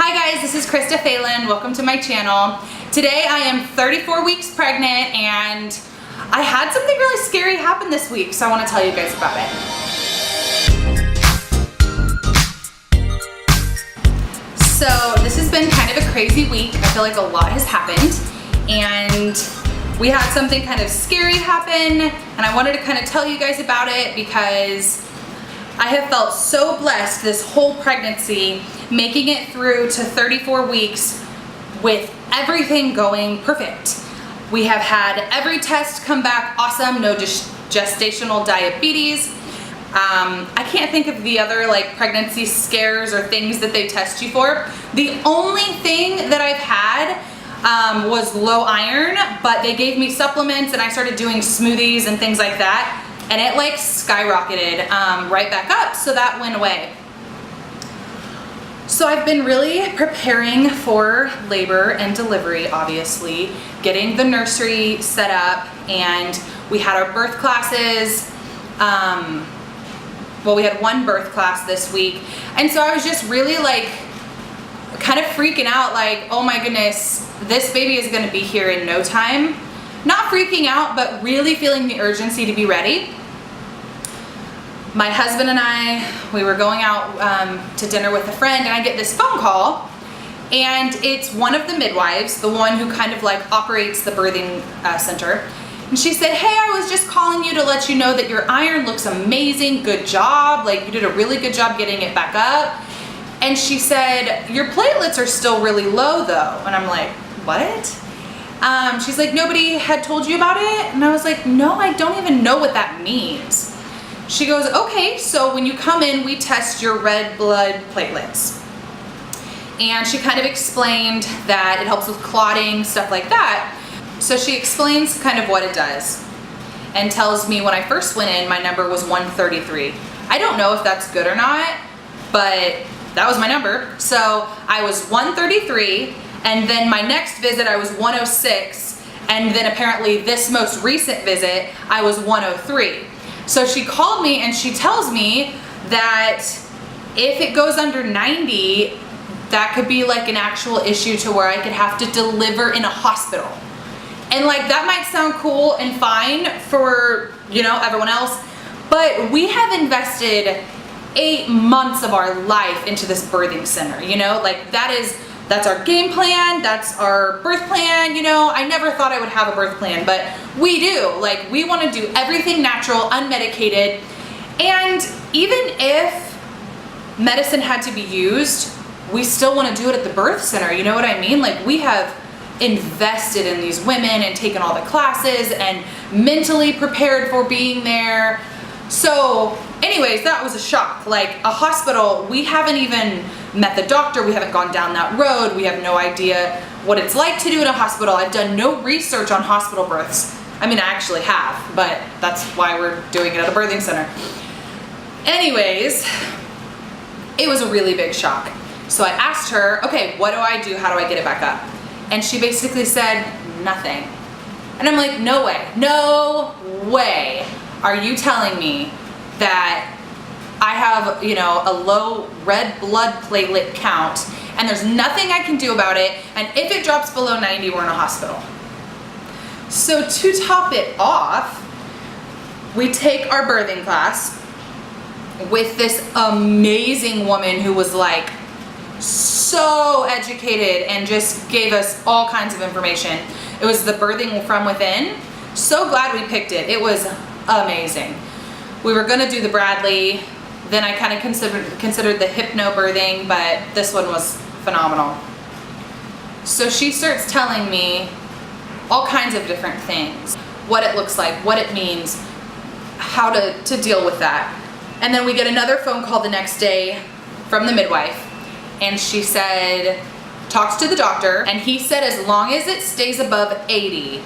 Hi guys, this is Krista Phelan. Welcome to my channel. Today I am 34 weeks pregnant and I had something really scary happen this week, so I want to tell you guys about it. So this has been kind of a crazy week. I feel like a lot has happened and we had something kind of scary happen and I wanted to kind of tell you guys about it because I have felt so blessed this whole pregnancy, making it through to 34 weeks with everything going perfect. We have had every test come back awesome, no gestational diabetes. I can't think of the other like pregnancy scares or things that they test you for. The only thing that I've had was low iron, but they gave me supplements and I started doing smoothies and things like that. And it like skyrocketed right back up, so that went away. So I've been really preparing for labor and delivery, obviously, getting the nursery set up, and we had our birth classes. Well, we had one birth class this week, and so I was just really like kind of freaking out, like, oh my goodness, this baby is gonna be here in no time. Not freaking out, but really feeling the urgency to be ready. My husband and I, we were going out to dinner with a friend, and I get this phone call, and it's one of the midwives, the one who kind of like operates the birthing center. And she said, hey, I was just calling you to let you know that your iron looks amazing, good job, like you did a really good job getting it back up. And she said, your platelets are still really low though. And I'm like, what? She's like, nobody had told you about it? And I was like, no, I don't even know what that means. She goes, okay, so when you come in, we test your red blood platelets. And she kind of explained that it helps with clotting, stuff like that. So she explains kind of what it does and tells me when I first went in, my number was 133. I don't know if that's good or not, but that was my number. So I was 133. And then my next visit, I was 106. And then apparently this most recent visit, I was 103. So she called me and she tells me that if it goes under 90, that could be like an actual issue to where I could have to deliver in a hospital. And like that might sound cool and fine for, you know, everyone else, but we have invested 8 months of our life into this birthing center, you know, like that's our game plan, that's our birth plan, you know. I never thought I would have a birth plan, but we do. Like, we want to do everything natural, unmedicated, and even if medicine had to be used, we still want to do it at the birth center, you know what I mean? Like, we have invested in these women and taken all the classes and mentally prepared for being there. So anyways, that was a shock. Like a hospital, we haven't even met the doctor, we haven't gone down that road, we have no idea what it's like to do in a hospital. I've done no research on hospital births. I mean, I actually have, but that's why we're doing it at a birthing center. Anyways, it was a really big shock. So I asked her, okay, what do I do? How do I get it back up? And she basically said, nothing. And I'm like, no way, no way are you telling me that I have, you know, a low red blood platelet count and there's nothing I can do about it, and if it drops below 90, we're in a hospital. So to top it off, we take our birthing class with this amazing woman who was like so educated and just gave us all kinds of information. It was the Birthing from Within. So glad we picked it. It was amazing. We were gonna do the Bradley, then I kind of considered the hypnobirthing, but this one was phenomenal. So she starts telling me all kinds of different things, what it looks like, what it means, how to deal with that. And then we get another phone call the next day from the midwife, and she said, talks to the doctor, and he said as long as it stays above 80,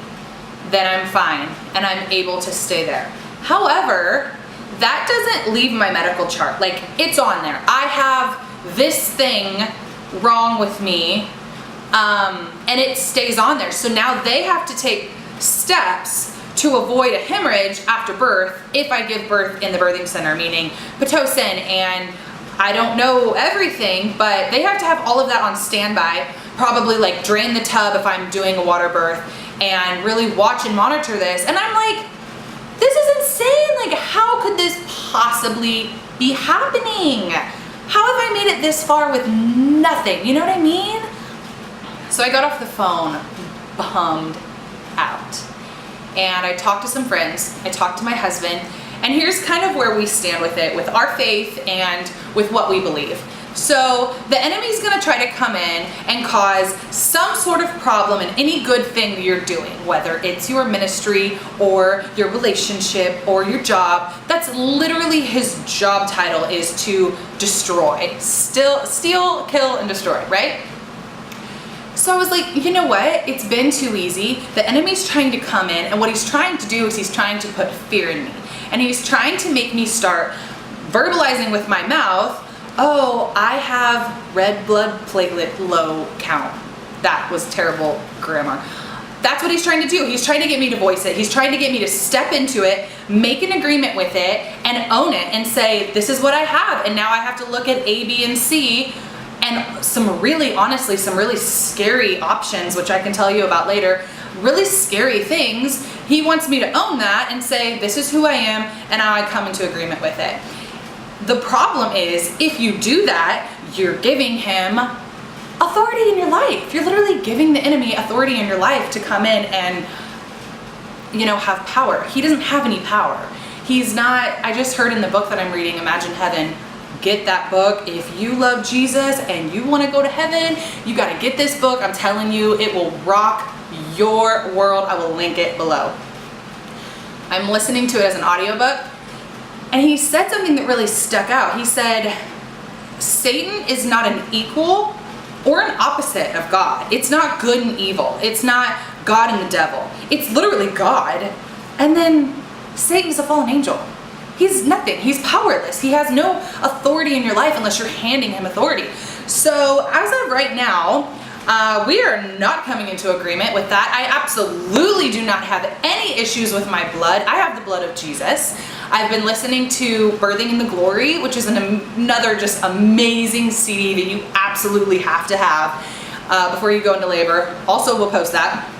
then I'm fine and I'm able to stay there. However, that doesn't leave my medical chart. Like, it's on there. I have this thing wrong with me, and it stays on there. So now they have to take steps to avoid a hemorrhage after birth if I give birth in the birthing center, meaning Pitocin and I don't know everything, but they have to have all of that on standby, probably like drain the tub if I'm doing a water birth, and really watch and monitor this. And I'm like, this is insane. Like, how could this possibly be happening? How have I made it this far with nothing? You know what I mean? So I got off the phone bummed out. And I talked to some friends, I talked to my husband, and here's kind of where we stand with it, with our faith and with what we believe. So the enemy's gonna try to come in and cause some sort of problem in any good thing that you're doing, whether it's your ministry or your relationship or your job. That's literally his job title, is to destroy, steal, kill, and destroy, right? So I was like, you know what? It's been too easy. The enemy's trying to come in, and what he's trying to do is he's trying to put fear in me. And he's trying to make me start verbalizing with my mouth, oh, I have red blood platelet low count. That was terrible grammar. That's what he's trying to do. He's trying to get me to voice it. He's trying to get me to step into it, make an agreement with it, and own it and say, this is what I have. And now I have to look at A, B, and C, and some really, honestly, some really scary options, which I can tell you about later, really scary things. He wants me to own that and say, this is who I am, and now I come into agreement with it. The problem is, if you do that, you're giving him authority in your life. You're literally giving the enemy authority in your life to come in and, you know, have power. He doesn't have any power. He's not, I just heard in the book that I'm reading, Imagine Heaven, get that book. If you love Jesus and you want to go to heaven, you got to get this book. I'm telling you, it will rock your world. I will link it below. I'm listening to it as an audiobook, and he said something that really stuck out. He said, Satan is not an equal or an opposite of God. It's not good and evil. It's not God and the devil. It's literally God. And then Satan's a fallen angel. He's nothing. He's powerless. He has no authority in your life unless you're handing him authority. So as of right now, we are not coming into agreement with that. I absolutely do not have any issues with my blood. I have the blood of Jesus. I've been listening to Birthing in the Glory, which is another just amazing CD that you absolutely have to have before you go into labor. Also, we'll post that.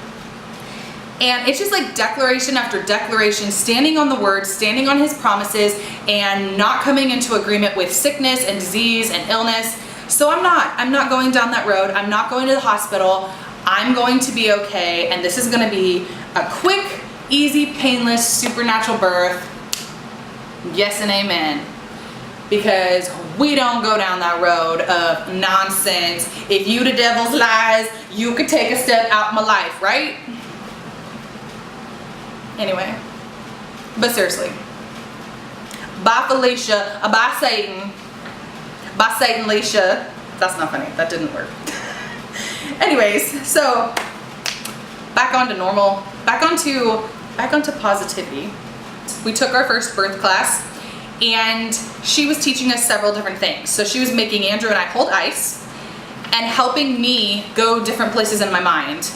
And it's just like declaration after declaration, standing on the word, standing on his promises, and not coming into agreement with sickness and disease and illness. So I'm not going down that road. I'm not going to the hospital. I'm going to be okay. And this is going to be a quick, easy, painless, supernatural birth. Yes and amen. Because we don't go down that road of nonsense. If you the devil's lies, you could take a step out my life, right? Anyway, but seriously, bye Felicia, bye Satan, Leisha. That's not funny, that didn't work. Anyways, so back onto normal, back onto positivity. We took our first birth class, and she was teaching us several different things. So she was making Andrew and I hold ice and helping me go different places in my mind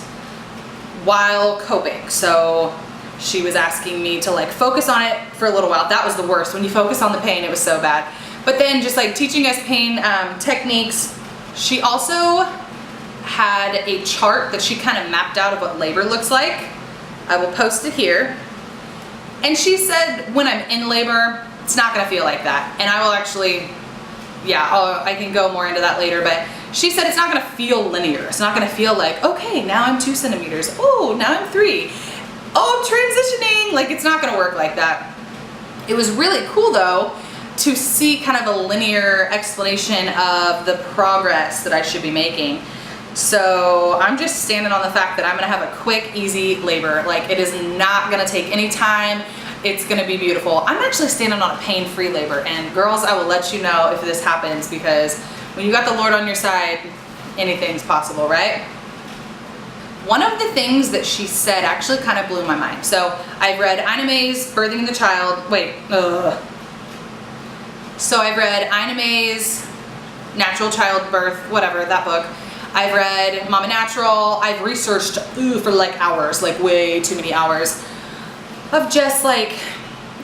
while coping. So she was asking me to like focus on it for a little while. That was the worst. When you focus on the pain, it was so bad. But then just like teaching us pain techniques. She also had a chart that she kind of mapped out of what labor looks like. I will post it here. And she said when I'm in labor, it's not gonna feel like that. And I will actually, I can go more into that later, but she said it's not gonna feel linear. It's not gonna feel like, okay, now I'm 2 centimeters. Oh, now I'm 3. Oh, transitioning. Like, it's not gonna work like that. It was really cool though to see kind of a linear explanation of the progress that I should be making. So I'm just standing on the fact that I'm gonna have a quick, easy labor. Like, it is not gonna take any time. It's gonna be beautiful. I'm actually standing on a pain-free labor, and girls, I will let you know if this happens, because when you got the Lord on your side, anything's possible, right? One of the things that she said actually kind of blew my mind. So I've read Ina May's Birthing the Child. So I've read Ina May's Natural Childbirth, whatever, that book. I've read Mama Natural. I've researched for like hours, like way too many hours of just like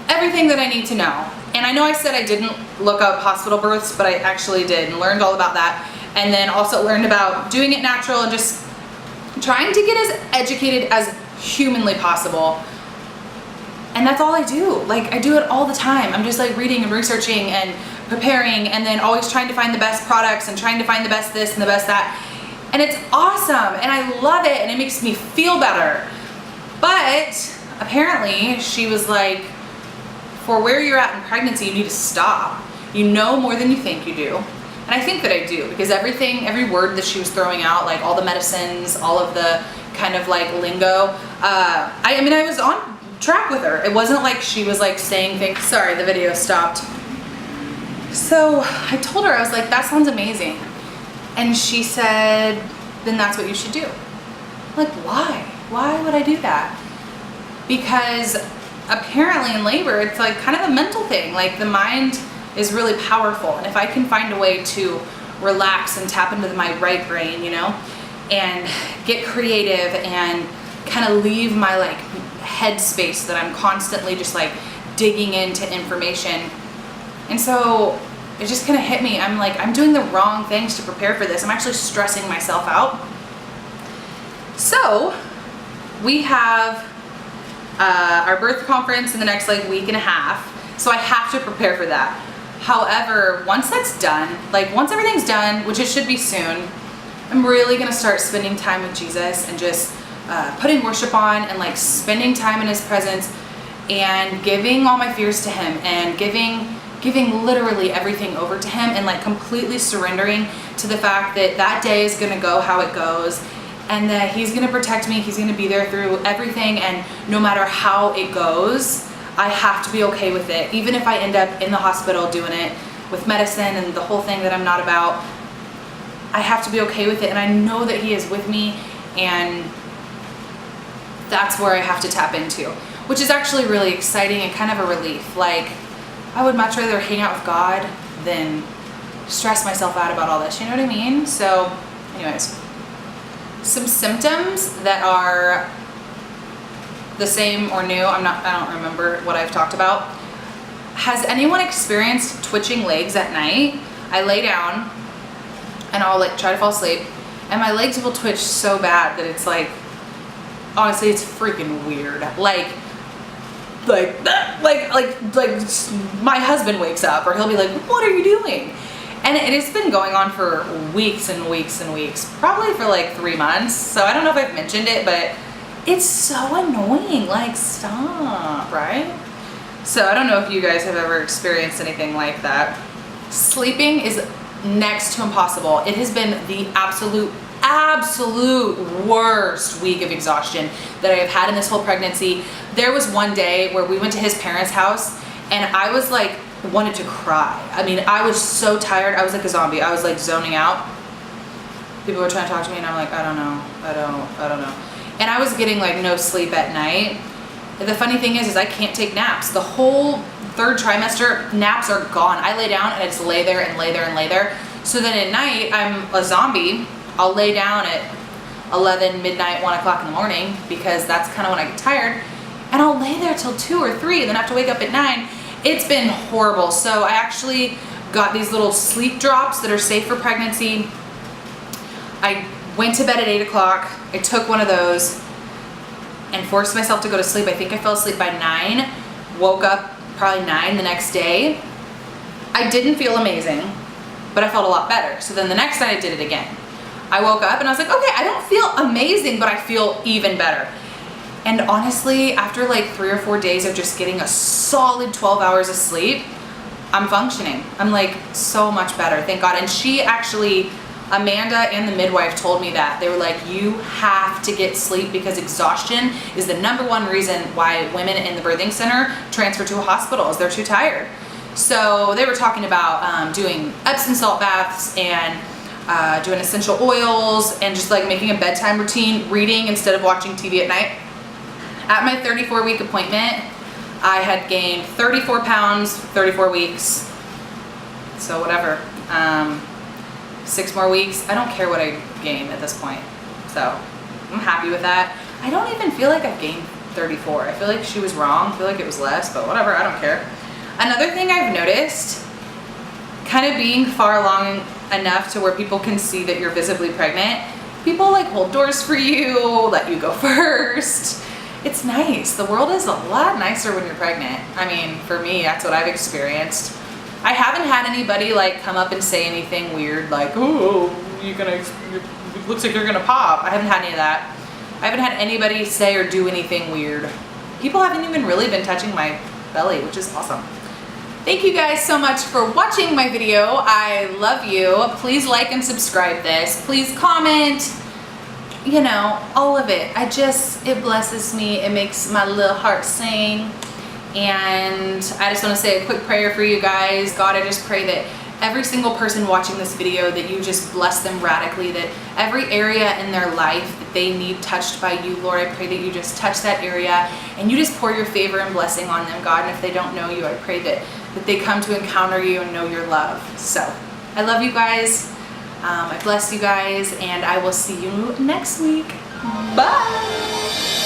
everything that I need to know. And I know I said I didn't look up hospital births, but I actually did and learned all about that. And then also learned about doing it natural and just trying to get as educated as humanly possible. And that's all I do. Like, I do it all the time. I'm just like reading and researching and preparing, and then always trying to find the best products and trying to find the best this and the best that. And it's awesome, and I love it, and it makes me feel better. But apparently she was like, for where you're at in pregnancy, you need to stop. You know more than you think you do. And I think that I do, because every word that she was throwing out, like all the medicines, all of the kind of like lingo, I mean, I was on track with her. It wasn't like she was like saying things. Sorry, the video stopped. So I told her, I was like, that sounds amazing. And she said, then that's what you should do. I'm like, why? Why would I do that? Because apparently in labor, it's like kind of a mental thing. Like, the mind is really powerful. And if I can find a way to relax and tap into my right brain, you know, and get creative and kind of leave my like head space that I'm constantly just like digging into information. And so it just kind of hit me. I'm like, I'm doing the wrong things to prepare for this. I'm actually stressing myself out. So we have our birth conference in the next like week and a half. So I have to prepare for that. However, once that's done, like once everything's done, which it should be soon, I'm really gonna start spending time with Jesus and just putting worship on and like spending time in his presence and giving all my fears to him and giving literally everything over to him and like completely surrendering to the fact that that day is gonna go how it goes and that he's gonna protect me, he's gonna be there through everything, and no matter how it goes, I have to be okay with it. Even if I end up in the hospital doing it with medicine and the whole thing that I'm not about, I have to be okay with it, and I know that he is with me, and that's where I have to tap into, which is actually really exciting and kind of a relief. Like, I would much rather hang out with God than stress myself out about all this, you know what I mean? So anyways, some symptoms that are the same or new, I don't remember what I've talked about. Has anyone experienced twitching legs at night? I lay down and I'll like try to fall asleep and my legs will twitch so bad that it's like, honestly, it's freaking weird. Like my husband wakes up or he'll be like, what are you doing? And it's been going on for weeks and weeks and weeks, probably for like 3 months. So I don't know if I've mentioned it, but it's so annoying. Like, stop, right? So I don't know if you guys have ever experienced anything like that. Sleeping is next to impossible. It has been the absolute worst week of exhaustion that I have had in this whole pregnancy. There was one day where we went to his parents' house and I was like, wanted to cry. I mean, I was so tired. I was like a zombie. I was like zoning out. People were trying to talk to me and I'm like, I don't know. And I was getting like no sleep at night. The funny thing is I can't take naps. The whole 3rd trimester, naps are gone. I lay down and I just lay there and lay there and lay there. So then at night, I'm a zombie. I'll lay down at 11, midnight, 1 o'clock in the morning because that's kind of when I get tired. And I'll lay there till 2 or 3 and then have to wake up at 9. It's been horrible. So I actually got these little sleep drops that are safe for pregnancy. I went to bed at 8 o'clock. I took one of those and forced myself to go to sleep. I think I fell asleep by 9, woke up probably 9 the next day. I didn't feel amazing, but I felt a lot better. So then the next night I did it again. I woke up and I was like, okay, I don't feel amazing, but I feel even better. And honestly, after like 3 or 4 days of just getting a solid 12 hours of sleep, I'm functioning. I'm like so much better, thank God. And she actually, Amanda and the midwife told me that. They were like, you have to get sleep because exhaustion is the #1 reason why women in the birthing center transfer to a hospital is they're too tired. So they were talking about doing Epsom salt baths and doing essential oils and just like making a bedtime routine, reading instead of watching TV at night. At my 34-week appointment, I had gained 34 pounds, 34 weeks. So whatever. 6 more weeks. I don't care what I gain at this point. So I'm happy with that. I don't even feel like I've gained 34. I feel like she was wrong. I feel like it was less, but whatever. I don't care. Another thing I've noticed, kind of being far along enough to where people can see that you're visibly pregnant, people like hold doors for you, let you go first. It's nice. The world is a lot nicer when you're pregnant. I mean, for me, that's what I've experienced. I haven't had anybody like come up and say anything weird like, oh, it looks like you're gonna pop. I haven't had any of that. I haven't had anybody say or do anything weird. People haven't even really been touching my belly, which is awesome. Thank you guys so much for watching my video. I love you. Please like and subscribe this. Please comment, you know, all of it. It blesses me. It makes my little heart sing. And I just want to say a quick prayer for you guys. God, I just pray that every single person watching this video, that you just bless them radically, that every area in their life that they need touched by you, Lord, I pray that you just touch that area and you just pour your favor and blessing on them, God. And if they don't know you, I pray that they come to encounter you and know your love. So I love you guys. I bless you guys, and I will see you next week. Bye.